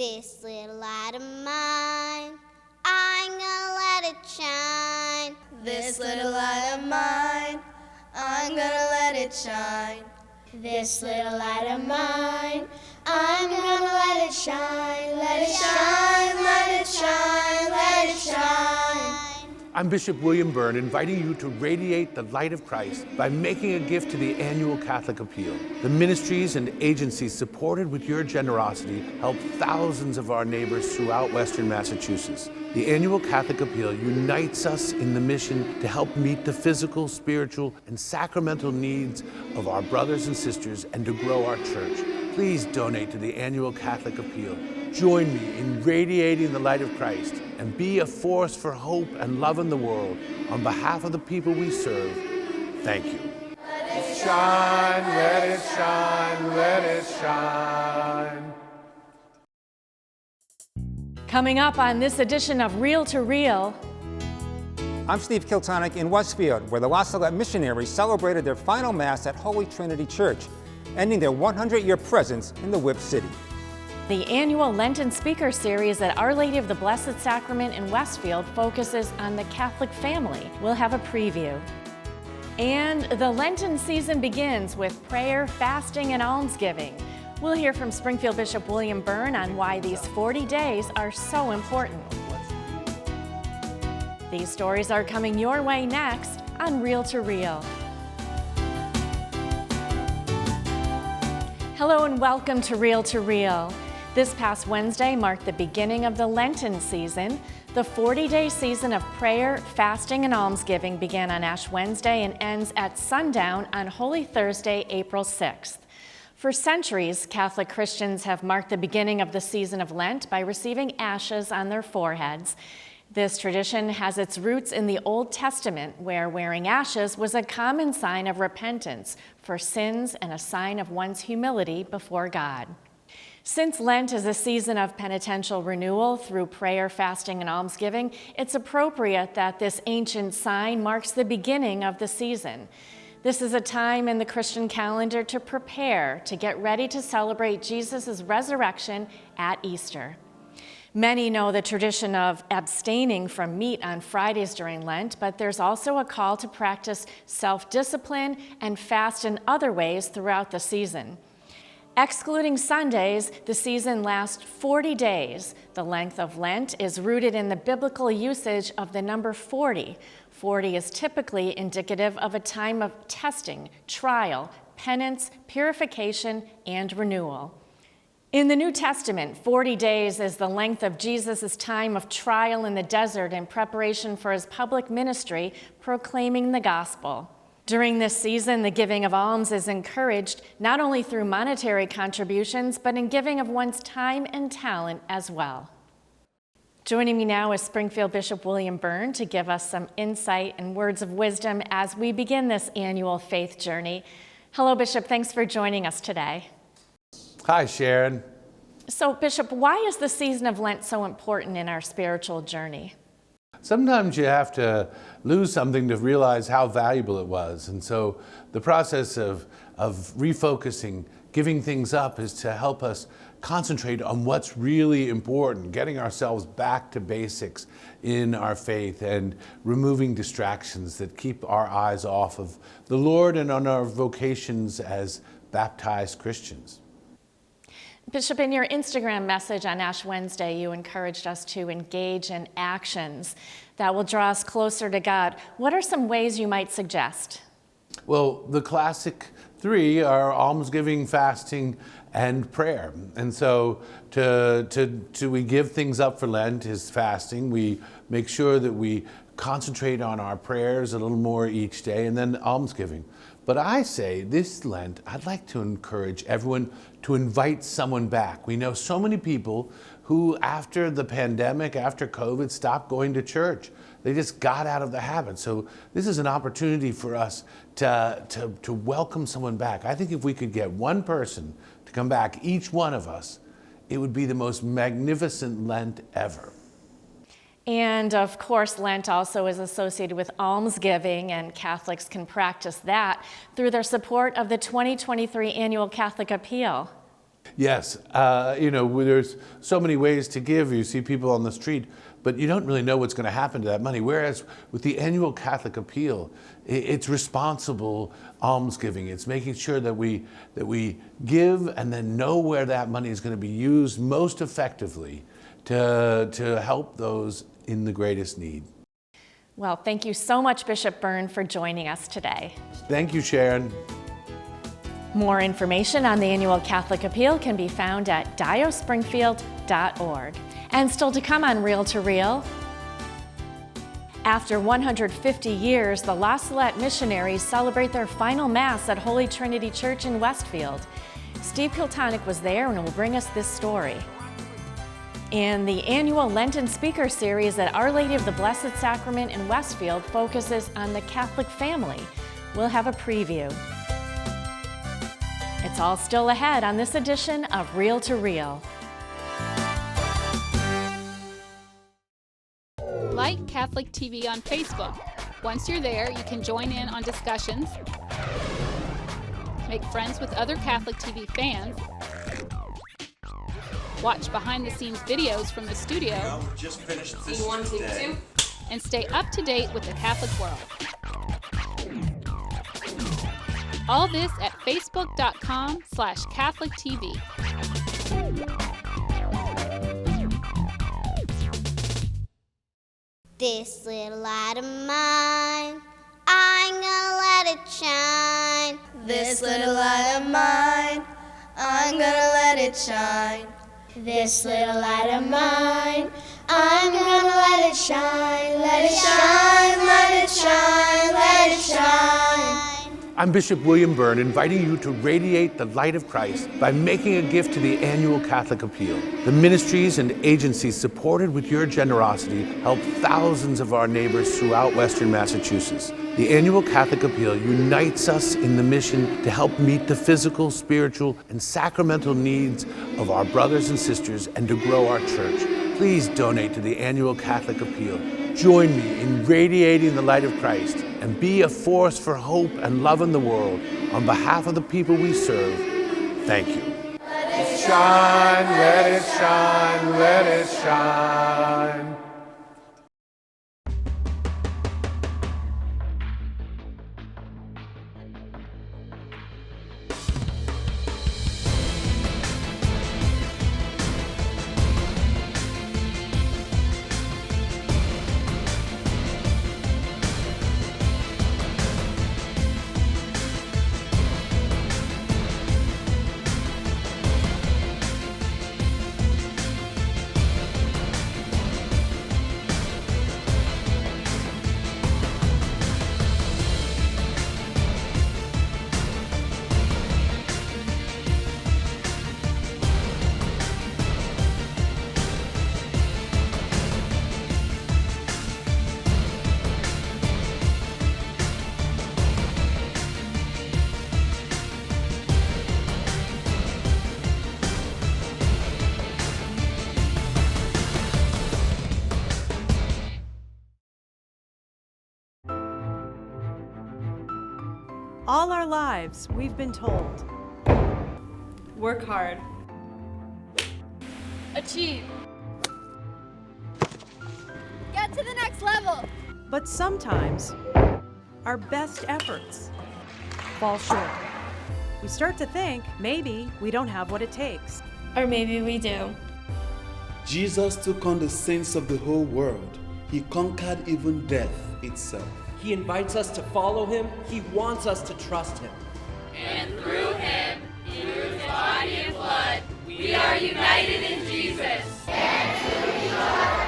This little light of mine, I'm gonna let it shine. This little light of mine, I'm gonna let it shine. This little light of mine, I'm gonna let it shine. Let it shine, let it shine, let it shine. I'm Bishop William Byrne, inviting you to radiate the light of Christ by making a gift to the annual Catholic Appeal. The ministries and agencies supported with your generosity help thousands of our neighbors throughout Western Massachusetts. The annual Catholic Appeal unites us in the mission to help meet the physical, spiritual, and sacramental needs of our brothers and sisters and to grow our church. Please donate to the annual Catholic Appeal. Join me in radiating the light of Christ and be a force for hope and love in the world. On behalf of the people we serve, thank you. Let it Shine, let it shine, let it shine. Coming up on this edition of Reel to Reel. I'm Steve Kiltonic in Westfield, where the La Salette missionaries celebrated their final Mass at Holy Trinity Church, ending their 100-year presence in the Whip City. The annual Lenten Speaker Series at Our Lady of the Blessed Sacrament in Westfield focuses on the Catholic family. We'll have a preview. And the Lenten season begins with prayer, fasting, and almsgiving. We'll hear from Springfield Bishop William Byrne on why these 40 days are so important. These stories are coming your way next on Reel to Reel. Hello and welcome to Reel to Reel. This past Wednesday marked the beginning of the Lenten season. The 40-day season of prayer, fasting, and almsgiving began on Ash Wednesday and ends at sundown on Holy Thursday, April 6th. For centuries, Catholic Christians have marked the beginning of the season of Lent by receiving ashes on their foreheads. This tradition has its roots in the Old Testament, where wearing ashes was a common sign of repentance for sins and a sign of one's humility before God. Since Lent is a season of penitential renewal through prayer, fasting, and almsgiving, it's appropriate that this ancient sign marks the beginning of the season. This is a time in the Christian calendar to prepare to get ready to celebrate Jesus' resurrection at Easter. Many know the tradition of abstaining from meat on Fridays during Lent, but there's also a call to practice self-discipline and fast in other ways throughout the season. Excluding Sundays, the season lasts 40 days. The length of Lent is rooted in the biblical usage of the number 40. 40 is typically indicative of a time of testing, trial, penance, purification, and renewal. In the New Testament, 40 days is the length of Jesus' time of trial in the desert in preparation for his public ministry, proclaiming the gospel. During this season, the giving of alms is encouraged not only through monetary contributions, but in giving of one's time and talent as well. Joining me now is Springfield Bishop William Byrne to give us some insight and words of wisdom as we begin this annual faith journey. Hello, Bishop. Thanks for joining us today. Hi, Sharon. So, Bishop, why is the season of Lent so important in our spiritual journey? Sometimes you have to lose something to realize how valuable it was. And so the process of refocusing, giving things up, is to help us concentrate on what's really important, getting ourselves back to basics in our faith and removing distractions that keep our eyes off of the Lord and on our vocations as baptized Christians. Bishop, in your Instagram message on Ash Wednesday, you encouraged us to engage in actions that will draw us closer to God. What are some ways you might suggest? Well, the classic three are almsgiving, fasting, and prayer. And so we give things up for Lent is fasting. We make sure that we concentrate on our prayers a little more each day, and then almsgiving. But I say this Lent, I'd like to encourage everyone to invite someone back. We know so many people who, after the pandemic, after COVID, stopped going to church. They just got out of the habit. So this is an opportunity for us to welcome someone back. I think if we could get one person to come back, each one of us, it would be the most magnificent Lent ever. And of course, Lent also is associated with almsgiving, and Catholics can practice that through their support of the 2023 Annual Catholic Appeal. Yes, there's so many ways to give. You see people on the street, but you don't really know what's going to happen to that money. Whereas with the annual Catholic Appeal, it's responsible almsgiving. It's making sure that we give and then know where that money is going to be used most effectively to help those in the greatest need. Well, thank you so much, Bishop Byrne, for joining us today. Thank you, Sharon. More information on the annual Catholic Appeal can be found at diospringfield.org. And still to come on Reel to Reel, after 150 years, the La Salette missionaries celebrate their final Mass at Holy Trinity Church in Westfield. Steve Kiltonic was there and will bring us this story. And the annual Lenten Speaker Series at Our Lady of the Blessed Sacrament in Westfield focuses on the Catholic family. We'll have a preview. It's all still ahead on this edition of Reel to Reel. Like Catholic TV on Facebook. Once you're there, you can join in on discussions, make friends with other Catholic TV fans, watch behind-the-scenes videos from the studio, and stay up to date with the Catholic world. All this at facebook.com/CatholicTV. This little light of mine, I'm gonna let it shine. This little light of mine, I'm gonna let it shine. This little light of mine, I'm gonna let it shine. Let it shine, let it shine, let it shine. I'm Bishop William Byrne, inviting you to radiate the light of Christ by making a gift to the annual Catholic Appeal. The ministries and agencies supported with your generosity help thousands of our neighbors throughout Western Massachusetts. The annual Catholic Appeal unites us in the mission to help meet the physical, spiritual, and sacramental needs of our brothers and sisters and to grow our church. Please donate to the annual Catholic Appeal. Join me in radiating the light of Christ and be a force for hope and love in the world. On behalf of the people we serve, thank you. Let it shine, let it shine, let it shine. All our lives, we've been told, work hard, Achieve. Get to the next level. but sometimes our best efforts fall short. We start to think maybe we don't have what it takes. Or maybe we do. Jesus took on the sins of the whole world. He conquered even death itself. He invites us to follow him. He wants us to trust him. And through him, through his body and blood, we are united in Jesus. And to each other.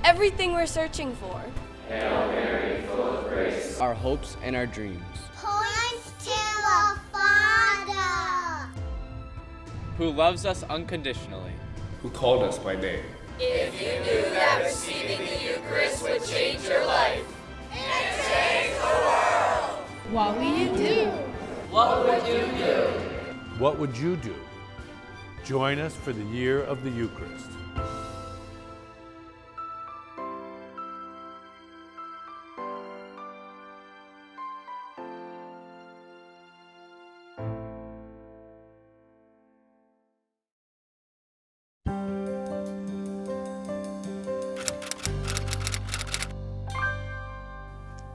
Everything we're searching for. Hail Mary, full of grace. Our hopes and our dreams. Points to a Father who loves us unconditionally, who called us by name. If you knew that receiving the Eucharist would change your life and change the world, What will you do? what would you do? What would you do? Join us for the Year of the Eucharist.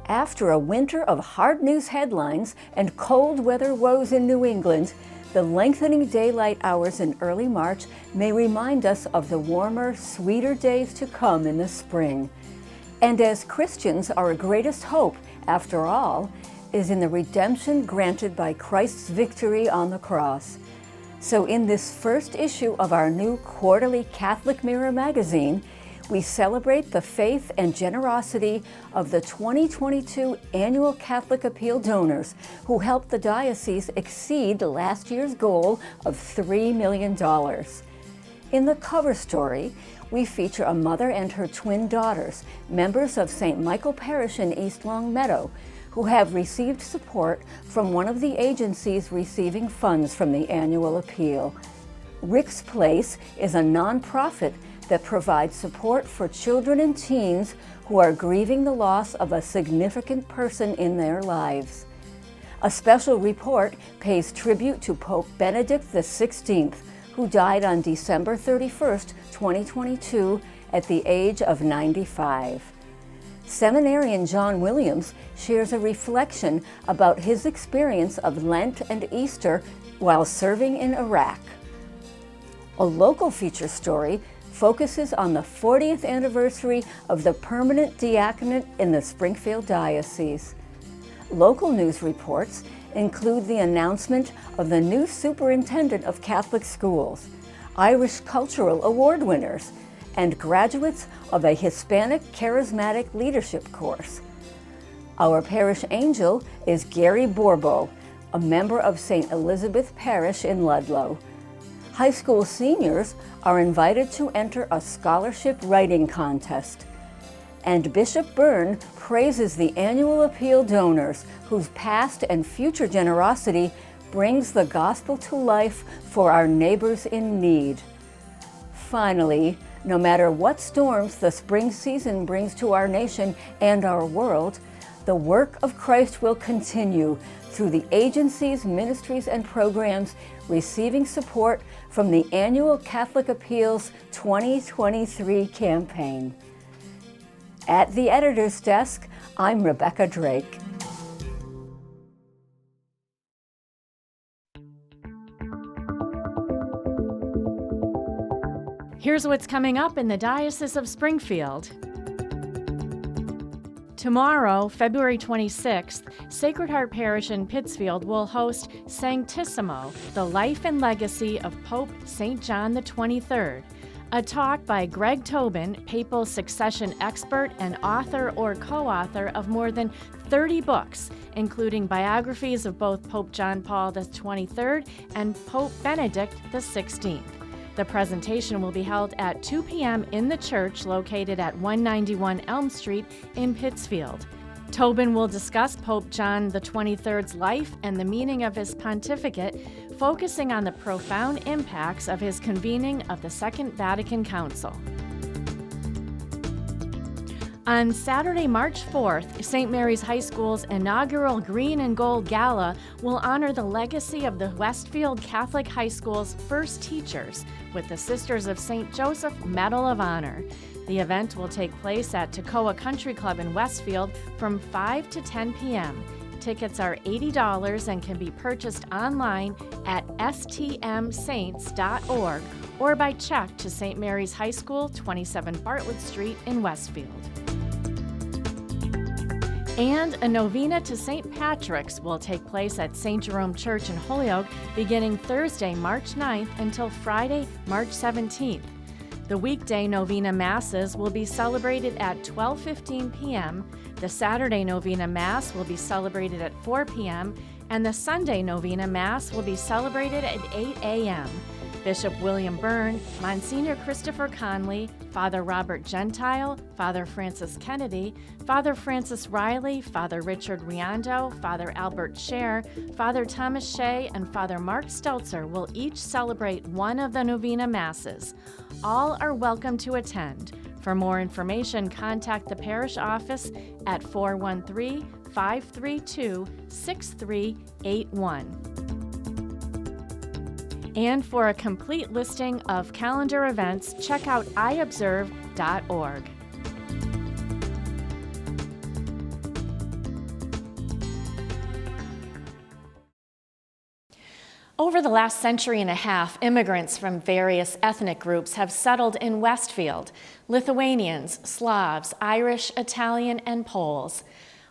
After a winter of hard news headlines and cold weather woes in New England, the lengthening daylight hours in early March may remind us of the warmer, sweeter days to come in the spring. And as Christians, our greatest hope, after all, is in the redemption granted by Christ's victory on the cross. So in this first issue of our new quarterly Catholic Mirror magazine, we celebrate the faith and generosity of the 2022 Annual Catholic Appeal donors who helped the diocese exceed last year's goal of $3 million. In the cover story, we feature a mother and her twin daughters, members of St. Michael Parish in East Longmeadow, who have received support from one of the agencies receiving funds from the annual appeal. Rick's Place is a nonprofit that provides support for children and teens who are grieving the loss of a significant person in their lives. A special report pays tribute to Pope Benedict XVI, who died on December 31st, 2022, at the age of 95. Seminarian John Williams shares a reflection about his experience of Lent and Easter while serving in Iraq. A local feature story focuses on the 40th anniversary of the permanent diaconate in the Springfield Diocese. Local news reports include the announcement of the new superintendent of Catholic schools, Irish Cultural Award winners, and graduates of a Hispanic Charismatic Leadership course. Our parish angel is Gary Borbo, a member of St. Elizabeth Parish in Ludlow. High school seniors are invited to enter a scholarship writing contest. And Bishop Byrne praises the annual appeal donors whose past and future generosity brings the gospel to life for our neighbors in need. Finally, no matter what storms the spring season brings to our nation and our world, the work of Christ will continue through the agencies, ministries, and programs receiving support from the annual Catholic Appeals 2023 campaign. At the editor's desk, I'm Rebecca Drake. Here's what's coming up in the Diocese of Springfield. Tomorrow, February 26th, Sacred Heart Parish in Pittsfield will host Sanctissimo, the life and legacy of Pope St. John XXIII, a talk by Greg Tobin, papal succession expert and author or co-author of more than 30 books, including biographies of both Pope John Paul XXIII and Pope Benedict XVI. The presentation will be held at 2 p.m. in the church located at 191 Elm Street in Pittsfield. Tobin will discuss Pope John XXIII's life and the meaning of his pontificate, focusing on the profound impacts of his convening of the Second Vatican Council. On Saturday, March 4th, St. Mary's High School's inaugural Green and Gold Gala will honor the legacy of the Westfield Catholic High School's first teachers with the Sisters of St. Joseph Medal of Honor. The event will take place at Toccoa Country Club in Westfield from 5 to 10 p.m. Tickets are $80 and can be purchased online at stmsaints.org or by check to St. Mary's High School, 27 Bartlett Street in Westfield. And a novena to St. Patrick's will take place at St. Jerome Church in Holyoke beginning Thursday, March 9th until Friday, March 17th. The weekday novena masses will be celebrated at 12:15 p.m., the Saturday novena mass will be celebrated at 4 p.m., and the Sunday novena mass will be celebrated at 8 a.m. Bishop William Byrne, Monsignor Christopher Conley, Father Robert Gentile, Father Francis Kennedy, Father Francis Riley, Father Richard Riondo, Father Albert Scher, Father Thomas Shea, and Father Mark Stelzer will each celebrate one of the novena masses. All are welcome to attend. For more information, contact the parish office at 413-532-6381. And for a complete listing of calendar events, check out iobserve.org. Over the last century and a half, immigrants from various ethnic groups have settled in Westfield: Lithuanians, Slavs, Irish, Italian, and Poles.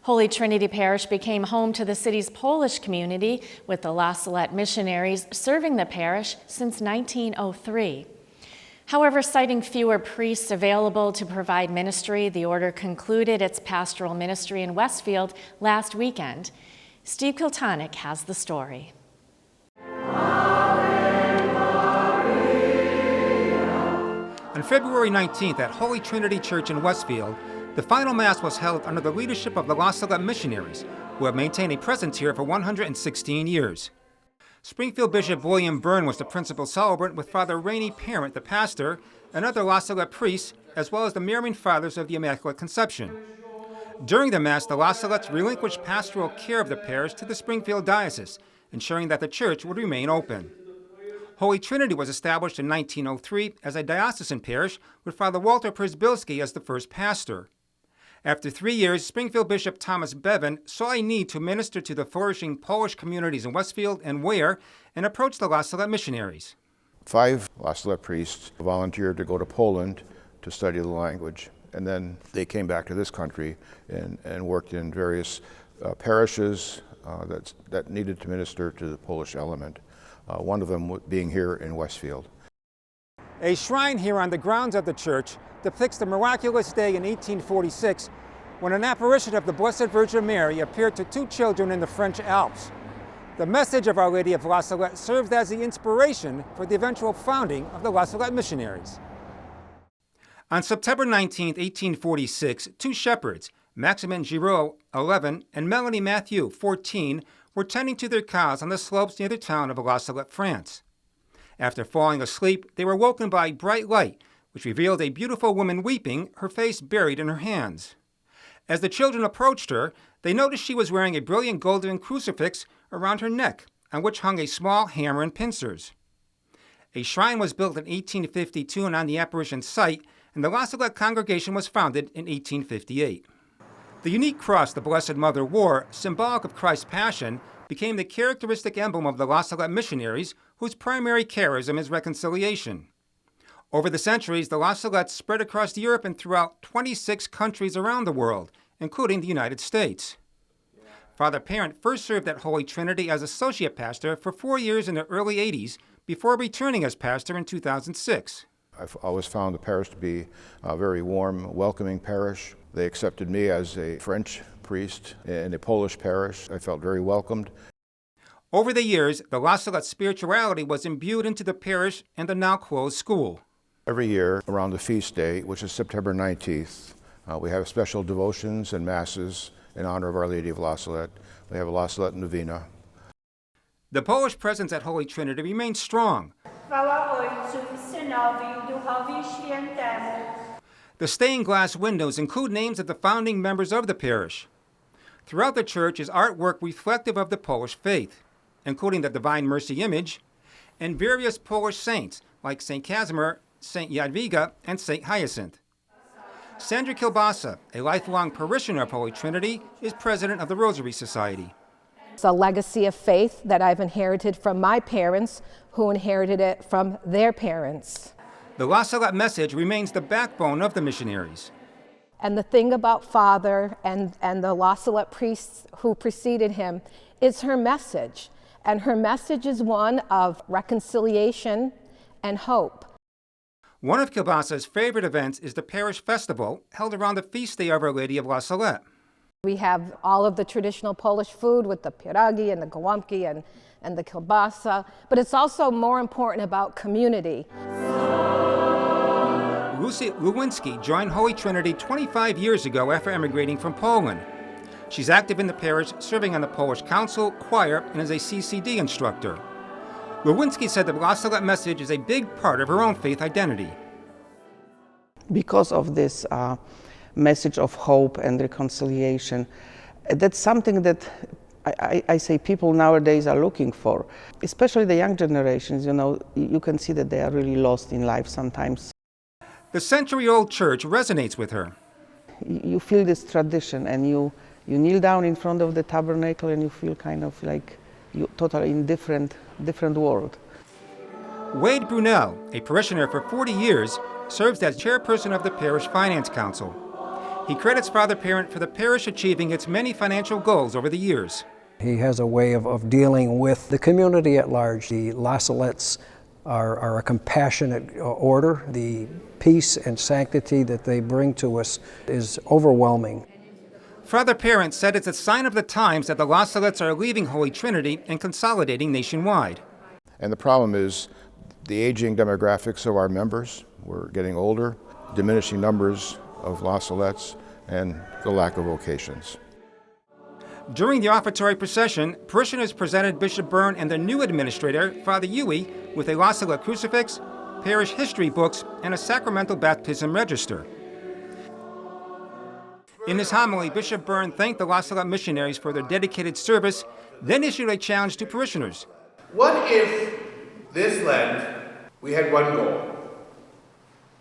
Holy Trinity Parish became home to the city's Polish community, with the La Salette missionaries serving the parish since 1903. However, citing fewer priests available to provide ministry, the order concluded its pastoral ministry in Westfield last weekend. Steve Kiltonick has the story. On February 19th at Holy Trinity Church in Westfield, the final Mass was held under the leadership of the La Salette missionaries, who have maintained a presence here for 116 years. Springfield Bishop William Byrne was the principal celebrant, with Father Rainey Parent, the pastor, and other La Salette priests, as well as the Marian Fathers of the Immaculate Conception. During the Mass, the La Salettes relinquished pastoral care of the parish to the Springfield Diocese, ensuring that the church would remain open. Holy Trinity was established in 1903 as a diocesan parish, with Father Walter Przybylski as the first pastor. After 3 years, Springfield Bishop Thomas Bevan saw a need to minister to the flourishing Polish communities in Westfield and Ware, and approached the La Salette missionaries. 5 La Salette priests volunteered to go to Poland to study the language, and then they came back to this country and worked in various parishes that needed to minister to the Polish element, one of them being here in Westfield. A shrine here on the grounds of the church depicts the miraculous day in 1846 when an apparition of the Blessed Virgin Mary appeared to 2 children in the French Alps. The message of Our Lady of La Salette served as the inspiration for the eventual founding of the La Salette missionaries. On September 19, 1846, 2 shepherds, Maximin Giraud, 11, and Melanie Mathieu, 14, were tending to their cows on the slopes near the town of La Salette, France. After falling asleep, they were woken by bright light, which revealed a beautiful woman weeping, her face buried in her hands. As the children approached her, they noticed she was wearing a brilliant golden crucifix around her neck, on which hung a small hammer and pincers. A shrine was built in 1852 and on the apparition site, and the La Salette congregation was founded in 1858. The unique cross the Blessed Mother wore, symbolic of Christ's Passion, became the characteristic emblem of the La Salette missionaries, whose primary charism is reconciliation. Over the centuries, the La Salettes spread across Europe and throughout 26 countries around the world, including the United States. Father Parent first served at Holy Trinity as associate pastor for 4 years in the early 80s, before returning as pastor in 2006. I've always found the parish to be a very warm, welcoming parish. They accepted me as a French priest in a Polish parish. I felt very welcomed. Over the years, the La Salette spirituality was imbued into the parish and the now closed school. Every year, around the feast day, which is September 19th, we have special devotions and masses in honor of Our Lady of La Salette. We have a La Salette Novena. The Polish presence at Holy Trinity remains strong. The stained glass windows include names of the founding members of the parish. Throughout the church is artwork reflective of the Polish faith, including the Divine Mercy image, and various Polish saints like St. Casimir, St. Jadwiga, and St. Hyacinth. Sandra Kilbasa, a lifelong parishioner of Holy Trinity, is president of the Rosary Society. It's a legacy of faith that I've inherited from my parents, who inherited it from their parents. The La Salette message remains the backbone of the missionaries. And the thing about Father and the La Salette priests who preceded him is her message. And her message is one of reconciliation and hope. One of Kilbasa's favorite events is the parish festival, held around the feast day of Our Lady of La Salette. We have all of the traditional Polish food with the pierogi and the gołąbki and the kielbasa, but it's also more important about community. Lucy Lewinsky joined Holy Trinity 25 years ago after emigrating from Poland. She's active in the parish, serving on the Polish Council, choir, and as a CCD instructor. Lewinsky said the La Salette message is a big part of her own faith identity. Because of this message of hope and reconciliation, that's something that I say people nowadays are looking for, especially the young generations. You know, you can see that they are really lost in life sometimes. The century-old church resonates with her. You feel this tradition, and you kneel down in front of the tabernacle and you feel kind of like you're totally in different world. Wade Brunel, a parishioner for 40 years, serves as chairperson of the Parish Finance Council. He credits Father Parent for the parish achieving its many financial goals over the years. He has a way of dealing with the community at large. The La Salettes are a compassionate order. The peace and sanctity that they bring to us is overwhelming. Father Parent said it's a sign of the times that the La Salettes are leaving Holy Trinity and consolidating nationwide. And the problem is the aging demographics of our members. We're getting older, diminishing numbers of La Salettes, and the lack of vocations. During the offertory procession, parishioners presented Bishop Byrne and the new administrator, Father Huey, with a La Salette crucifix, parish history books, and a sacramental baptism register. In his homily, Bishop Byrne thanked the La Salette missionaries for their dedicated service, then issued a challenge to parishioners. What if this Lent we had one goal?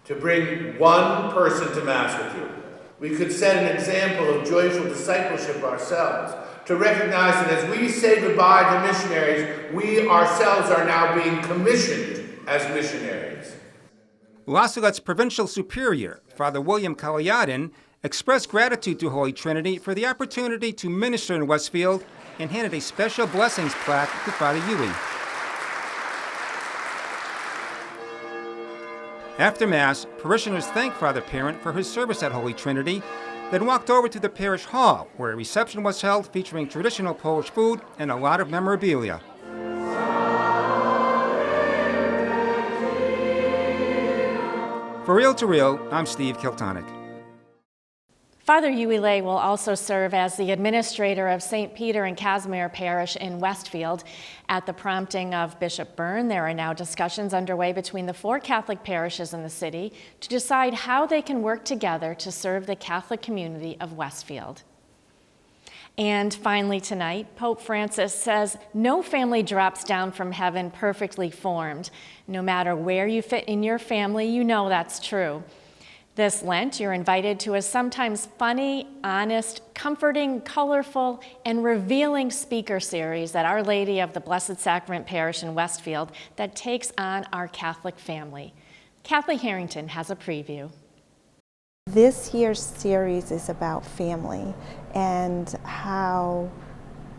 To bring one person to Mass with you. We could set an example of joyful discipleship ourselves, to recognize that as we say goodbye to missionaries, we ourselves are now being commissioned as missionaries. La Salette's Provincial Superior, Father William Kalayadin, expressed gratitude to Holy Trinity for the opportunity to minister in Westfield and handed a special blessings plaque to Father Huey. After Mass, parishioners thanked Father Parent for his service at Holy Trinity, then walked over to the parish hall, where a reception was held featuring traditional Polish food and a lot of memorabilia. For Real to Real, I'm Steve Kiltonic. Father Huey Lay will also serve as the administrator of St. Peter and Casimir Parish in Westfield. At the prompting of Bishop Byrne, there are now discussions underway between the 4 Catholic parishes in the city to decide how they can work together to serve the Catholic community of Westfield. And finally tonight, Pope Francis says no family drops down from heaven perfectly formed. No matter where you fit in your family, you know that's true. This Lent, you're invited to a sometimes funny, honest, comforting, colorful, and revealing speaker series at Our Lady of the Blessed Sacrament Parish in Westfield that takes on our Catholic family. Kathleen Harrington has a preview. This year's series is about family and how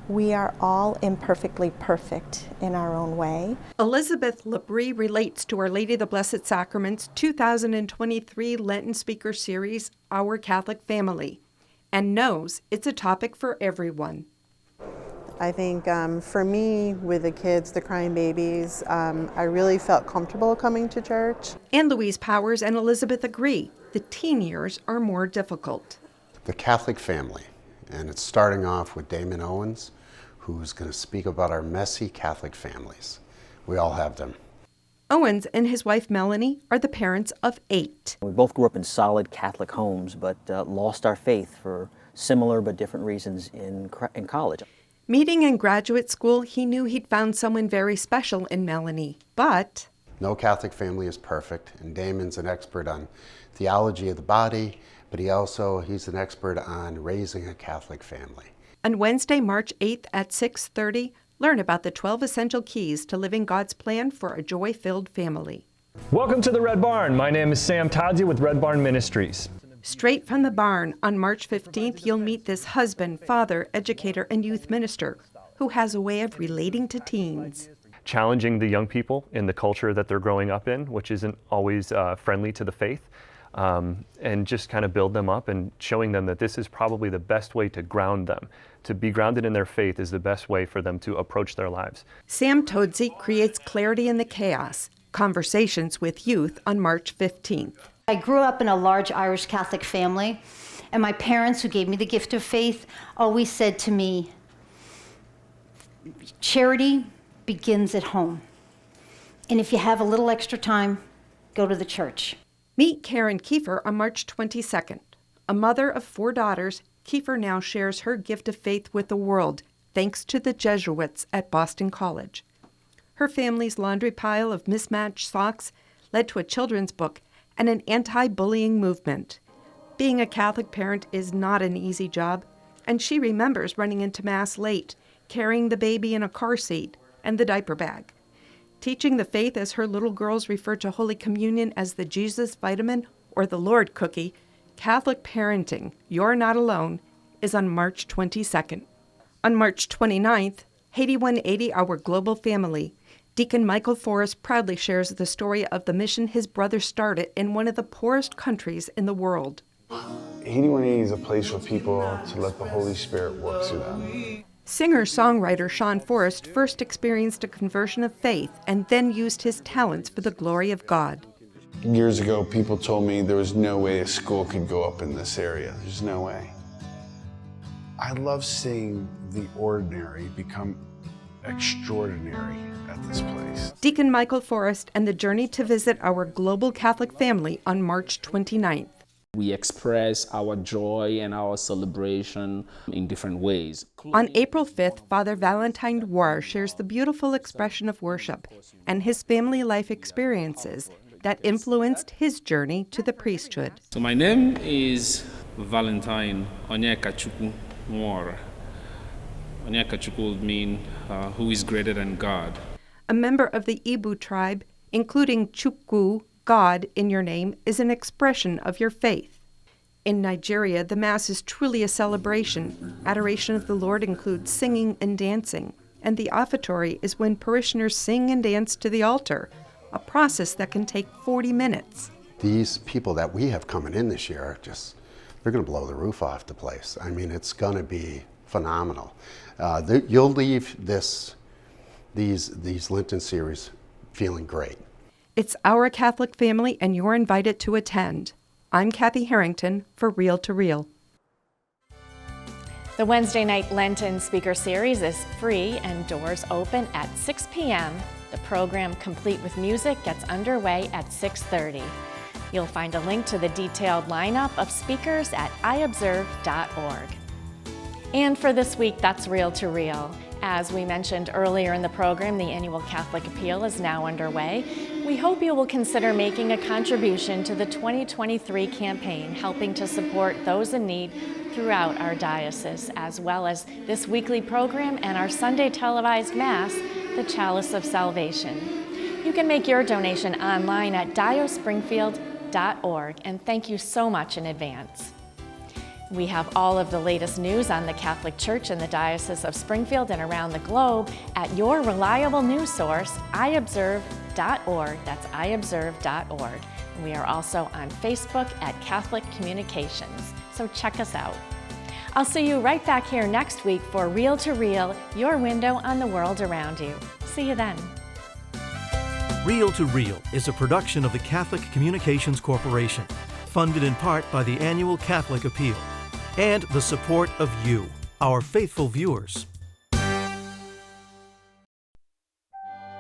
we are all imperfectly perfect in our own way. Elizabeth Labrie relates to Our Lady of the Blessed Sacrament's 2023 Lenten Speaker Series, Our Catholic Family, and knows it's a topic for everyone. I think for me, with the kids, the crying babies, I really felt comfortable coming to church. Ann Louise Powers and Elizabeth agree the teen years are more difficult. The Catholic family, and it's starting off with Damon Owens, who's going to speak about our messy Catholic families. We all have them. Owens and his wife Melanie are the parents of 8. We both grew up in solid Catholic homes, but lost our faith for similar but different reasons in college. Meeting in graduate school, he knew he'd found someone very special in Melanie, but no Catholic family is perfect, and Damon's an expert on theology of the body, but he's an expert on raising a Catholic family. On Wednesday, March 8th at 6:30, learn about the 12 essential keys to living God's plan for a joy-filled family. Welcome to the Red Barn. My name is Sam Tadzia with Red Barn Ministries. Straight from the barn, on March 15th, you'll meet this husband, father, educator, and youth minister who has a way of relating to teens. Challenging the young people in the culture that they're growing up in, which isn't always friendly to the faith. And just kind of build them up and showing them that this is probably the best way to ground them. To be grounded in their faith is the best way for them to approach their lives. Sam Todsey creates clarity in the chaos. Conversations with youth on March 15th. I grew up in a large Irish Catholic family, and my parents, who gave me the gift of faith, always said to me, charity begins at home. And if you have a little extra time, go to the church. Meet Karen Kiefer on March 22nd. A mother of 4 daughters, Kiefer now shares her gift of faith with the world, thanks to the Jesuits at Boston College. Her family's laundry pile of mismatched socks led to a children's book and an anti-bullying movement. Being a Catholic parent is not an easy job, and she remembers running into Mass late, carrying the baby in a car seat, and the diaper bag. Teaching the faith as her little girls refer to Holy Communion as the Jesus vitamin or the Lord cookie, Catholic Parenting, You're Not Alone, is on March 22nd. On March 29th, Haiti 180, Our Global Family, Deacon Michael Forrest proudly shares the story of the mission his brother started in one of the poorest countries in the world. Haiti 180 is a place for people to let the Holy Spirit work through them. Singer-songwriter Sean Forrest first experienced a conversion of faith and then used his talents for the glory of God. Years ago, people told me there was no way a school could go up in this area. There's no way. I love seeing the ordinary become extraordinary at this place. Deacon Michael Forrest and the journey to visit our global Catholic family on March 29th. We express our joy and our celebration in different ways. On April 5th, Father Valentine Duar shares the beautiful expression of worship and his family life experiences that influenced his journey to the priesthood. So my name is Valentine Onyekachukwu Nwora. Onyekachukwu would mean who is greater than God. A member of the Ibu tribe, including Chukwu, God in your name, is an expression of your faith. In Nigeria, the Mass is truly a celebration. Adoration of the Lord includes singing and dancing, and the offertory is when parishioners sing and dance to the altar, a process that can take 40 minutes. These people that we have coming in this year are they're going to blow the roof off the place. I mean, it's going to be phenomenal. You'll leave these Lenten series feeling great. It's Our Catholic Family, and you're invited to attend. I'm Kathy Harrington for Real to Real. The Wednesday night Lenten speaker series is free and doors open at 6 p.m. The program, complete with music, gets underway at 6:30. You'll find a link to the detailed lineup of speakers at iobserve.org. And for this week, that's Real to Real. As we mentioned earlier in the program, the annual Catholic Appeal is now underway. We hope you will consider making a contribution to the 2023 campaign, helping to support those in need throughout our diocese, as well as this weekly program and our Sunday televised Mass, the Chalice of Salvation. You can make your donation online at diospringfield.org, and thank you so much in advance. We have all of the latest news on the Catholic Church in the Diocese of Springfield and around the globe at your reliable news source, iobserve.org. That's iobserve.org. And we are also on Facebook at Catholic Communications, so check us out. I'll see you right back here next week for Real to Real, your window on the world around you. See you then. Real to Real is a production of the Catholic Communications Corporation, funded in part by the annual Catholic Appeal and the support of you, our faithful viewers.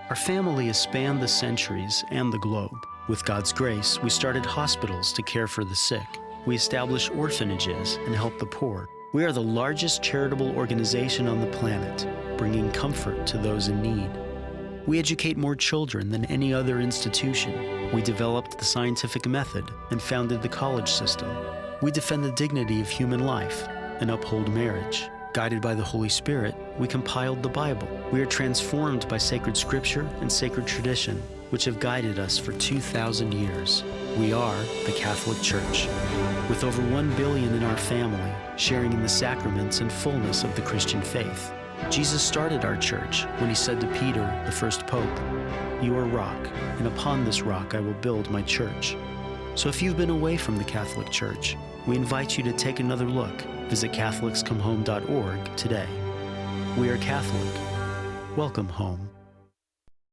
Our family has spanned the centuries and the globe. With God's grace, we started hospitals to care for the sick. We established orphanages and helped the poor. We are the largest charitable organization on the planet, bringing comfort to those in need. We educate more children than any other institution. We developed the scientific method and founded the college system. We defend the dignity of human life and uphold marriage. Guided by the Holy Spirit, we compiled the Bible. We are transformed by sacred scripture and sacred tradition, which have guided us for 2,000 years. We are the Catholic Church, with over 1 billion in our family, sharing in the sacraments and fullness of the Christian faith. Jesus started our church when he said to Peter, the first pope, "You are rock, and upon this rock I will build my church." So if you've been away from the Catholic Church, we invite you to take another look. Visit CatholicsComeHome.org today. We are Catholic. Welcome home.